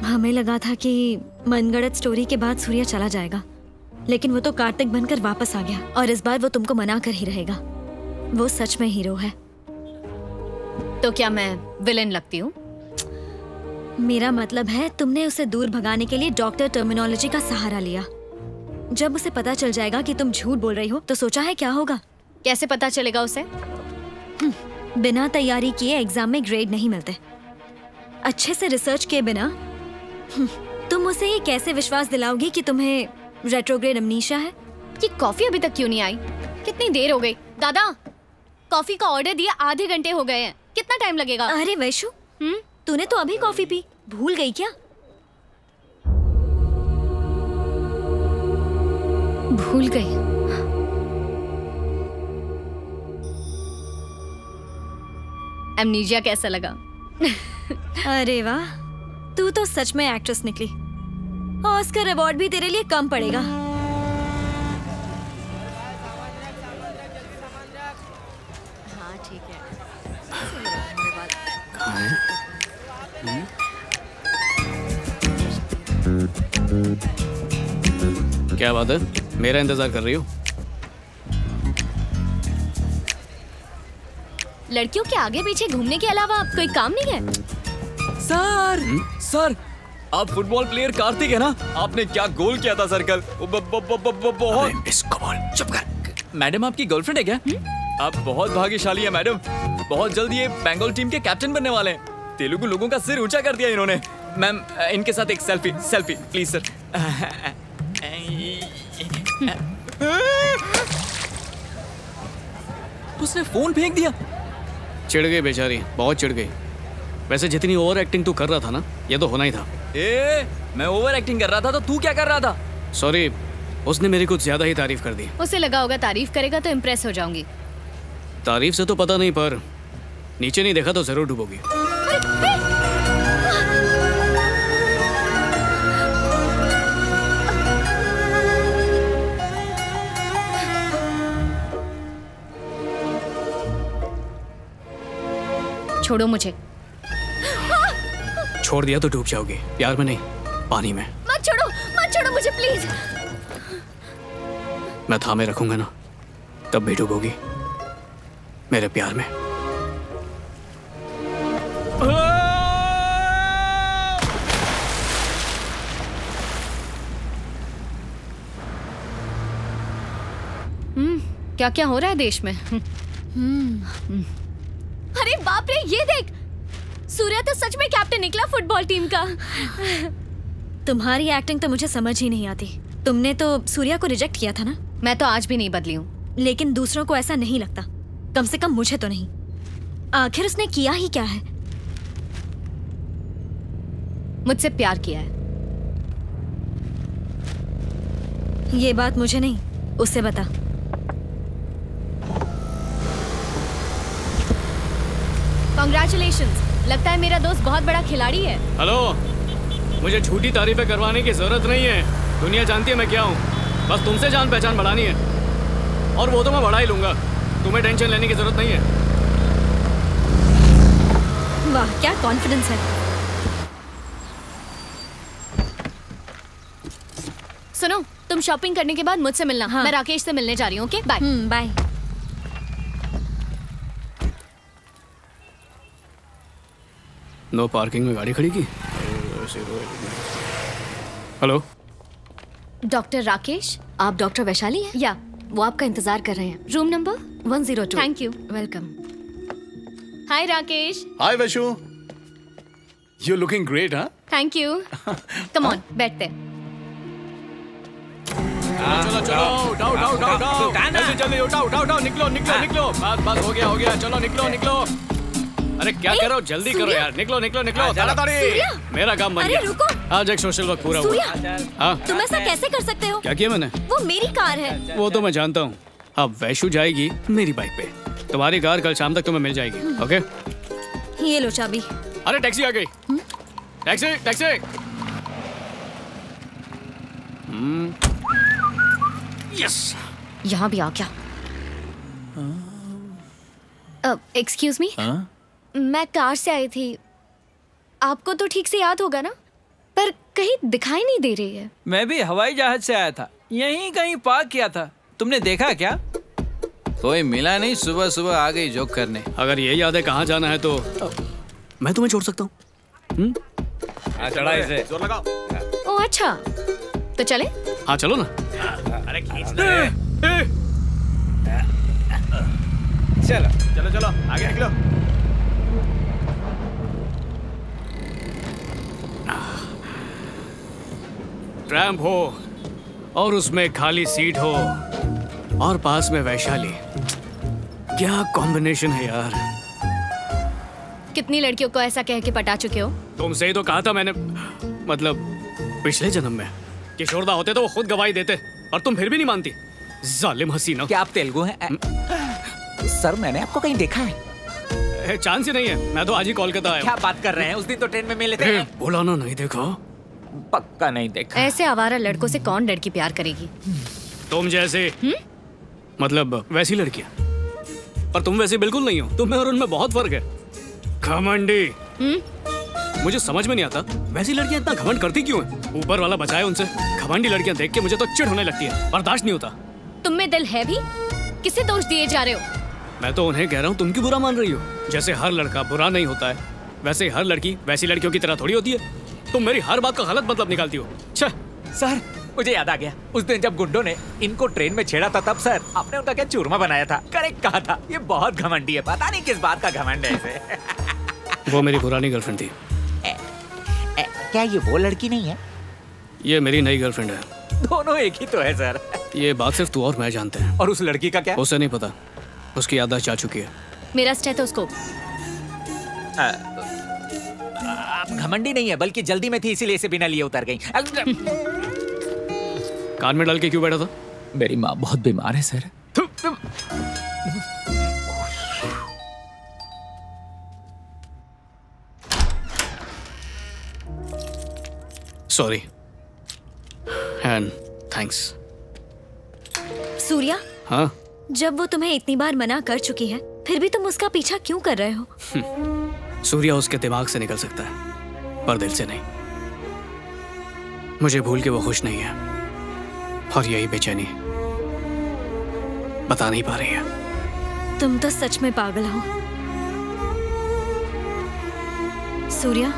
हमें लगा था कि मनगढ़ंत स्टोरी के बाद सूर्या चला जाएगा, लेकिन वो तो कार्तिक बनकर वापस आ गया और इस बार वो तुमको मना कर ही रहेगा। वो सच में हीरो है। तो क्या मैं विलेन लगती हूँ? मेरा मतलब है तुमने उसे दूर भगाने के लिए डॉक्टर टर्मिनोलॉजी का सहारा लिया। जब उसे पता चल जाएगा कि तुम झूठ बोल रही हो तो सोचा है क्या होगा? कैसे पता चलेगा उसे? बिना तैयारी किए एग्जाम में ग्रेड नहीं मिलते। अच्छे से रिसर्च किए बिना तुम उसे ये कैसे विश्वास दिलाओगी कि तुम्हें रेट्रोग्रेड अमनीशिया है? ये कॉफी अभी तक क्यों नहीं आई? कितनी देर हो गई? दादा, कॉफी का ऑर्डर दिया आधे घंटे हो गए हैं, कितना टाइम लगेगा? अरे वैशु, तूने तो अभी कॉफी पी, भूल गई क्या? भूल गई? एमनीजिया कैसा लगा? अरे वाह, तू तो सच में एक्ट्रेस निकली। ऑस्कर अवार्ड भी तेरे लिए कम पड़ेगा। हाँ ठीक है। क्या बात है, मेरा इंतजार कर रही हो? लड़कियों के आगे पीछे घूमने के अलावा कोई काम नहीं है? सर, आप फुटबॉल प्लेयर कार्तिक है ना? आपने क्या गोल किया था सर कल? बहुत। इसको बोल, चुप कर। मैडम आपकी गर्लफ्रेंड है क्या? आप बहुत भाग्यशाली है मैडम। बहुत जल्द ये बंगाल टीम के कैप्टन बनने वाले हैं। तेलुगु लोगों का सिर ऊंचा कर दिया इन्होंने। मैम, इनके साथ एक सेल्फी प्लीज सर। उसने फोन फेंक दिया। चिढ़ गई बेचारी, बहुत चिढ़ गई। वैसे जितनी ओवर एक्टिंग तू कर रहा था ना, ये तो होना ही था। मैं ओवर एक्टिंग कर रहा था तो तू क्या कर रहा था? सॉरी, उसने मेरी कुछ ज्यादा ही तारीफ कर दी। उसे लगा होगा तारीफ करेगा तो इम्प्रेस हो जाऊंगी। तारीफ से तो पता नहीं, पर नीचे नहीं देखा तो जरूर डूबोगी। छोड़ो मुझे। छोड़ दिया तो डूब जाओगी। प्यार में नहीं, पानी में। मत छोड़ो मुझे प्लीज। मैं थामे रखूंगा ना, तब भी डूबोगी मेरे प्यार में। क्या क्या हो रहा है देश में? अरे बाप रे, ये देख, सूर्या तो सच में कैप्टन निकला फुटबॉल टीम का। तुम्हारी एक्टिंग तो मुझे समझ ही नहीं आती। तुमने तो सूर्या को रिजेक्ट किया था ना? मैं तो आज भी नहीं बदली हूँ। लेकिन दूसरों को ऐसा नहीं लगता, कम से कम मुझे तो नहीं। आखिर उसने किया ही क्या है? मुझसे प्यार किया है। ये बात मुझे नहीं, उससे बता। Congratulations, लगता है मेरा दोस्त बहुत बड़ा खिलाड़ी है। हेलो, मुझे झूठी तारीफें करवाने की जरूरत नहीं है। दुनिया जानती है मैं क्या हूँ। बस तुमसे जान पहचान बढ़ानी है, और वो तो मैं बढ़ा ही लूंगा। तुम्हें टेंशन लेने की जरूरत नहीं है। वाह, क्या कॉन्फिडेंस है। सुनो, तुम शॉपिंग करने के बाद मुझसे मिलना। हाँ। मैं राकेश से मिलने जा रही हूँ। Okay, bye. Bye. No parking में गाड़ी खड़ी की। हेलो, डॉक्टर राकेश, आप डॉक्टर वैशाली हैं? या, वो आपका इंतजार कर रहे हैं। Room number 102। Thank you. Welcome. Hi Rakesh. Hi Vaishu, you looking great. हाँ, थैंक यू। कम ऑन, बैठते हैं। चलो जल्दी उठाओ, निकलो। बस हो गया। चलो निकलो। अरे क्या करो, जल्दी करो यार। निकलो। मेरा काम बन गया। अरे रुको। आज एक सोशल वर्क पूरा हुआ। हाँ, तुम ऐसा कैसे कर सकते हो? क्या किया मैंने? वो मेरी कार है। वो तो मैं जानता हूँ। अब वैशु जाएगी मेरी बाइक पे। तुम्हारी कार कल शाम तक तुम्हें मिल जाएगी। ओके, ये लो चाबी। अरे टैक्सी आ गई। टैक्सी। यस, यहाँ भी आ क्या? एक्सक्यूज मी, मैं कार से आई थी। आपको तो ठीक से याद होगा ना? पर कहीं दिखाई नहीं दे रही है। मैं भी हवाई जहाज से आया था, यहीं कहीं पार्क किया था। तुमने देखा क्या? कोई मिला नहीं, सुबह सुबह आ गई जोक करने। अगर ये याद है कहाँ जाना है तो मैं तुम्हें छोड़ सकता हूँ। चढ़ा इसे, जोर लगाओ। ओह अच्छा, तो चले? हाँ चलो ना। अरे चलो चलो चलो आगे निकलो। ट्रैम्प हो और उसमें खाली सीट हो और पास में वैशाली, क्या कॉम्बिनेशन है यार। कितनी लड़कियों को ऐसा कह के पटा चुके हो? तुमसे ही तो कहा था मैंने, मतलब पिछले जन्म में किशोरदा होते तो वो खुद गवाही देते, और तुम फिर भी नहीं मानती। जालिम हसीना। क्या आप तेलुगु हैं? सर मैंने आपको कहीं देखा है। चांस ही नहीं है, मैं तो आज ही कोलकाता आया। क्या बात कर रहे हैं? उस दिन तो ट्रेन में मिले थे। बोला ना नहीं देखा। पक्का नहीं देखा। ऐसे आवारा लड़कों से कौन लड़की प्यार करेगी? तुम जैसे मतलब वैसी लड़कियां, पर तुम वैसे बिल्कुल नहीं हो। तुम्हें और उनमें बहुत फर्क है। घमंडी। मुझे समझ में नहीं आता वैसी लड़कियां इतना घमंड करती क्यों है। ऊपर वाला बचाए उनसे। घमंडी लड़कियां देख के मुझे तो चिढ़ होने लगती है, बर्दाश्त नहीं होता। तुम में दिल है भी? किसे दोष दिए जा रहे हो? मैं तो उन्हें कह रहा हूँ, तुम क्यों बुरा मान रही हो? जैसे हर लड़का बुरा नहीं होता है, वैसे हर लड़की वैसी लड़कियों की तरह थोड़ी होती है। तुम मेरी हर बात का गलत मतलब निकालती हो। सर मुझे याद आ गया, उस दिन जब गुंडों ने इनको ट्रेन में छेड़ा था, तब सर आपने उनका क्या चूरमा बनाया था। करेक्ट कहा था, ये बहुत घमंडी है, पता नहीं किस बात का घमंड है इसे। वो मेरी पुरानी गर्लफ्रेंड थी। क्या ये वो लड़की नहीं है? ये मेरी नई गर्लफ्रेंड है। दोनों एक ही तो है सर। ये बात सिर्फ तू और मैं जानते हैं। और उस लड़की का क्या? उसे नहीं पता, उसकी याददाश्त जा चुकी है। मेरा स्टेथोस्कोप। आप घमंडी नहीं है, बल्कि जल्दी में थी, इसीलिए इसे बिना लिए उतर गई। कान में डाल के क्यों बैठा था? मेरी माँ बहुत बीमार है sir. Sorry and thanks. Surya, हाँ? जब वो तुम्हें इतनी बार मना कर चुकी है, फिर भी तुम उसका पीछा क्यों कर रहे हो? सूर्या उसके दिमाग से निकल सकता है, पर दिल से नहीं। मुझे भूल के वो खुश नहीं है, और यही बेचैनी बता नहीं पा रही है। तुम तो सच में पागल हो। सूर्या,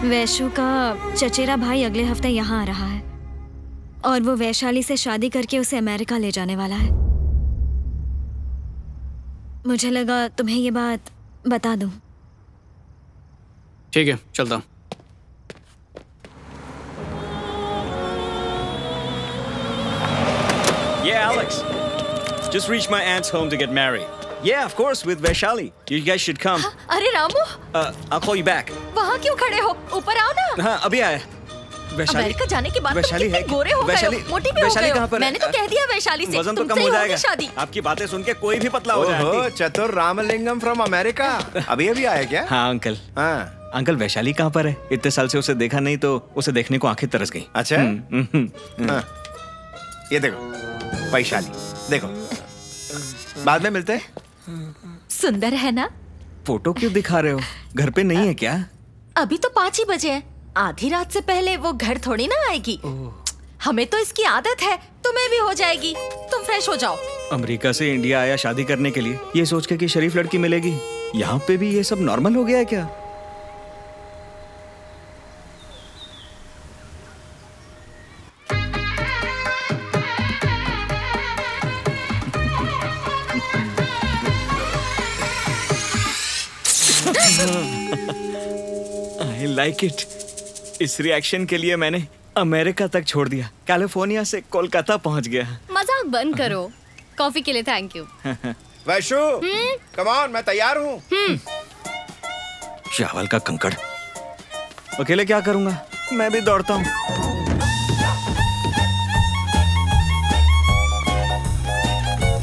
वैशु का चचेरा भाई अगले हफ्ते यहाँ आ रहा है, और वो वैशाली से शादी करके उसे अमेरिका ले जाने वाला है। मुझे लगा तुम्हें ये बात बता दूं। ठीक है, चलता हूँ। Yeah, Alex. Just reached my aunt's home to get married. Yeah, of course, with Vaishali. You guys should come. अरे Ramu, I'll call you back. वहाँ क्यों खड़े हो? ऊपर आओ ना। हाँ, अभी आया। वैशाली अमेरिका जाने के बाद वैशाली तुम कितने गोरे हो गए हो, मोटी भी हो वैशाली गए हो। कहाँ पर है? मैंने तो कह दिया वैशाली से, वजन तो तुमसे कम हो ही जाएगा। होगी शादी। आपकी बातें सुन के कोई भी पतला हो जाएगा। ओहो, चतुर रामलिंगम फ्रॉम अमेरिका। अभी अभी आया क्या? हाँ अंकल। हाँ अंकल, वैशाली कहाँ पर है? इतने साल से उसे देखा नहीं, तो उसे देखने को आंखें तरस गई। अच्छा। हाँ। ये देखो वैशाली, देखो बाद में मिलते हैं। सुंदर है ना? फोटो क्यों दिखा रहे हो? घर पे नहीं है क्या? अभी तो 5 ही बजे हैं। आधी रात से पहले वो घर थोड़ी ना आएगी। हमें तो इसकी आदत है, तुम्हें भी हो जाएगी। तुम फ्रेश हो जाओ। अमेरिका से इंडिया आया शादी करने के लिए, ये सोच के कि शरीफ लड़की मिलेगी। यहाँ पे भी ये सब नॉर्मल हो गया है क्या? I like it. इस रिएक्शन के लिए मैंने अमेरिका तक छोड़ दिया, कैलिफोर्निया से कोलकाता पहुंच गया। मजाक बंद करो। कॉफी के लिए thank you. Vaishu, come on, मैं तैयार हूँ। चावल का कंकड़, अकेले क्या करूंगा? मैं भी दौड़ता हूँ।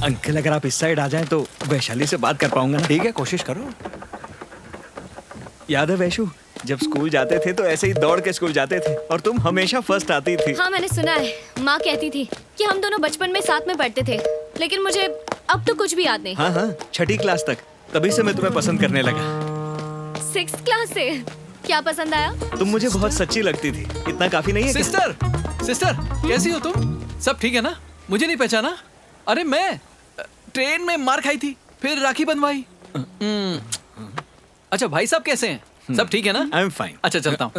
अंकल, अगर आप इस साइड आ जाएं तो वैशाली से बात कर पाऊंगा ना? ठीक है, कोशिश करो। याद है वैशु, जब स्कूल जाते थे तो ऐसे ही दौड़ के स्कूल जाते थे, और तुम हमेशा फर्स्ट आती थी। हाँ, मैंने सुना है। माँ कहती थी कि हम दोनों बचपन में साथ में पढ़ते थे, लेकिन मुझे अब तो कुछ भी याद नहीं। हाँ हाँ, 6ठी क्लास तक। तभी से मैं तुम्हें पसंद करने लगा। 6th क्लास से? क्या पसंद आया? तुम मुझे बहुत सच्ची लगती थी। इतना काफी नहीं है क्या? सिस्टर कैसी हो तुम? सब ठीक है ना? मुझे नहीं पहचाना? अरे मैं ट्रेन में मार खाई थी, फिर राखी बंधवाई। अच्छा भाई साहब कैसे हैं? सब ठीक है ना? I am fine. अच्छा चलता हूँ।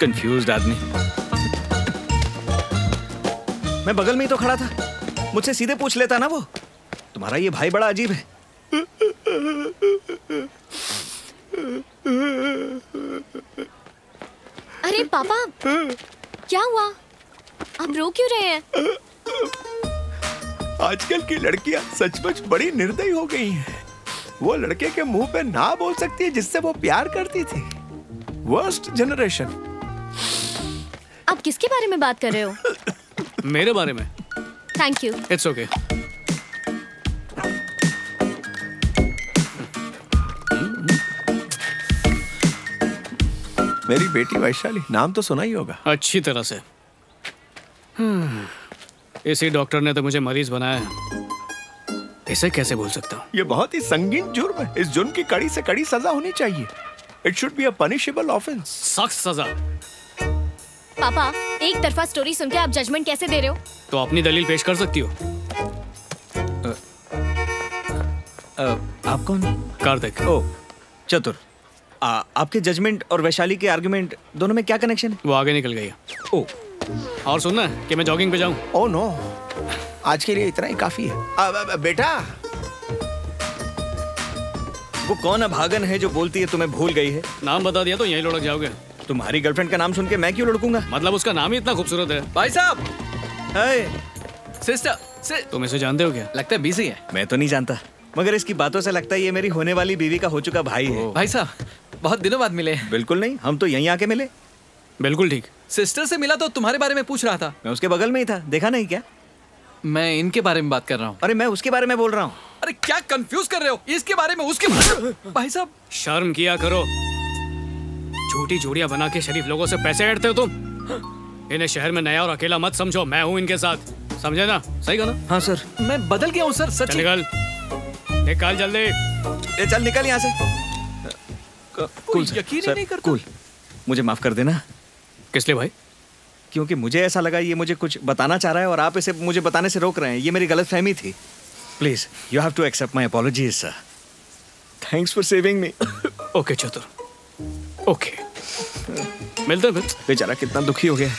कंफ्यूज्ड आदमी। मैं बगल में ही तो खड़ा था, मुझसे सीधे पूछ लेता ना वो। तुम्हारा ये भाई बड़ा अजीब है। अरे पापा, क्या हुआ? आप रो क्यों रहे हैं? आजकल की लड़कियां सचमुच बड़ी निर्दयी हो गई हैं। वो लड़के के मुंह पे ना बोल सकती है जिससे वो प्यार करती थी। Worst generation. आप किसके बारे में बात कर रहे हो? मेरे बारे में। Thank you. It's okay. मेरी बेटी वैशाली, नाम तो सुना ही होगा। अच्छी तरह से। इसी डॉक्टर ने तो मुझे मरीज बनाया है, इसे कैसे भूल सकता हूँ? ये बहुत ही संगीन जुर्म है। इस जुर्म की कड़ी से कड़ी सजा होनी चाहिए। It should be a punishable offence. सख्त सजा। पापा, एक तरफा स्टोरी सुन के आप जजमेंट कैसे दे रहे हो? तो अपनी दलील पेश कर सकती हो। आप कौन? कार्तिक। ओ चतुर। आपके जजमेंट और वैशाली के आर्गुमेंट दोनों में क्या कनेक्शन है? वो आगे निकल गई है। ओ, और सुनना कि मैं जॉगिंग पे जाऊं? ओह नो, आज के लिए इतना ही काफी है। बेटा, वो कौन अभागन है जो बोलती है तुम्हें भूल गई है? नाम बता दिया तो यहीं लुढ़क जाओगे। तुम्हारी गर्लफ्रेंड का नाम सुन के मैं क्यों लुढ़कूंगा? मतलब उसका नाम ही इतना खूबसूरत है। भाई साहब। सिस्टर, तुम इसे जानते हो क्या? लगता है बिजी है। मैं तो नहीं जानता, मगर इसकी बातों से लगता है ये मेरी होने वाली बीवी का हो चुका भाई है। भाई साहब, बहुत दिनों बाद मिले। बिल्कुल नहीं, हम तो यहीं आके मिले। बिल्कुल ठीक। सिस्टर से मिला तो तुम्हारे बारे में पूछ रहा था। मैं उसके बगल में ही था, देखा नहीं क्या? मैं इनके बारे में बात कर रहा हूँ। अरे मैं उसके बारे में बोल रहा हूँ। अरे क्या कंफ्यूज कर रहे हो? इसके बारे में, उसके बारे में। भाई साहब, शर्म किया करो। झूठी जोड़ियां बना के शरीफ लोगों से पैसे ऐंठते हो तुम। इन्हें शहर में नया और अकेला मत समझो, मैं हूँ इनके साथ। समझे ना? सही कहा ना? हाँ सर। मैं बदल गया हूँ सर, सच। निकल निकाल जल्दी। चल निकल यहाँ से। कूल यकीन ही नहीं करता। कूल, मुझे माफ कर देना। किस लिए भाई? क्योंकि मुझे ऐसा लगा ये मुझे कुछ बताना चाह रहा है और आप इसे मुझे बताने से रोक रहे हैं। ये मेरी गलतफहमी थी। Please, you have to accept my apologies sir. Thanks for saving me. Okay Chatur, okay. मिलते हैं फिर। बेचारा कितना दुखी हो गया।